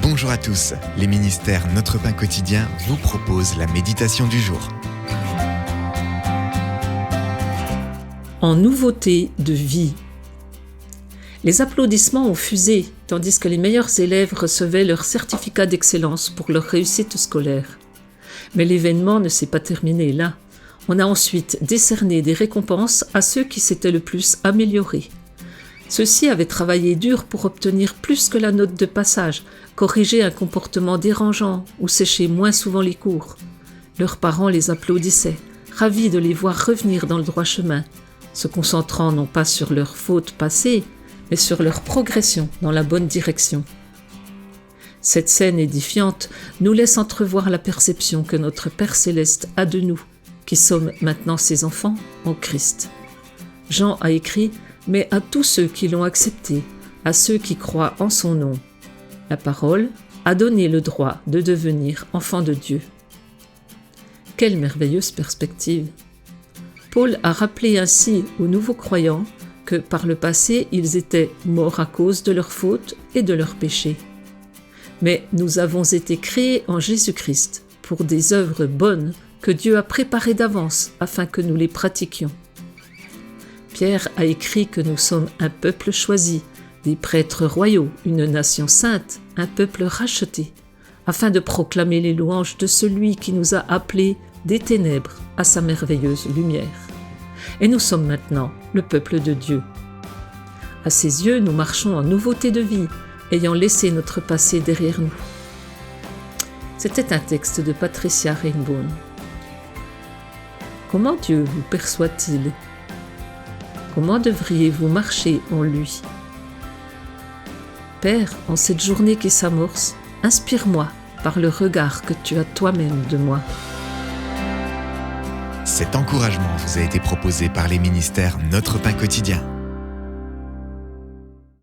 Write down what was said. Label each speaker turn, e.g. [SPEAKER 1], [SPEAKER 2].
[SPEAKER 1] Bonjour à tous, les ministères Notre Pain Quotidien vous proposent la méditation du jour.
[SPEAKER 2] En nouveauté de vie. Les applaudissements ont fusé, tandis que les meilleurs élèves recevaient leur certificat d'excellence pour leur réussite scolaire. Mais l'événement ne s'est pas terminé là. On a ensuite décerné des récompenses à ceux qui s'étaient le plus améliorés. Ceux-ci avaient travaillé dur pour obtenir plus que la note de passage, corriger un comportement dérangeant ou sécher moins souvent les cours. Leurs parents les applaudissaient, ravis de les voir revenir dans le droit chemin, se concentrant non pas sur leurs fautes passées, mais sur leur progression dans la bonne direction. Cette scène édifiante nous laisse entrevoir la perception que notre Père Céleste a de nous, qui sommes maintenant ses enfants en Christ. Jean a écrit « Mais à tous ceux qui l'ont accepté, à ceux qui croient en son nom. » La parole a donné le droit de devenir enfant de Dieu. Quelle merveilleuse perspective! Paul a rappelé ainsi aux nouveaux croyants que par le passé, ils étaient morts à cause de leurs fautes et de leurs péchés. Mais nous avons été créés en Jésus-Christ pour des œuvres bonnes que Dieu a préparées d'avance afin que nous les pratiquions. Pierre a écrit que nous sommes un peuple choisi, des prêtres royaux, une nation sainte, un peuple racheté, afin de proclamer les louanges de celui qui nous a appelés des ténèbres à sa merveilleuse lumière. Et nous sommes maintenant le peuple de Dieu. À ses yeux, nous marchons en nouveauté de vie, ayant laissé notre passé derrière nous. C'était un texte de Patricia Rainbow. Comment Dieu vous perçoit-il ? Comment devriez-vous marcher en lui ? Père, en cette journée qui s'amorce, inspire-moi par le regard que tu as toi-même de moi.
[SPEAKER 1] Cet encouragement vous a été proposé par les ministères Notre Pain Quotidien.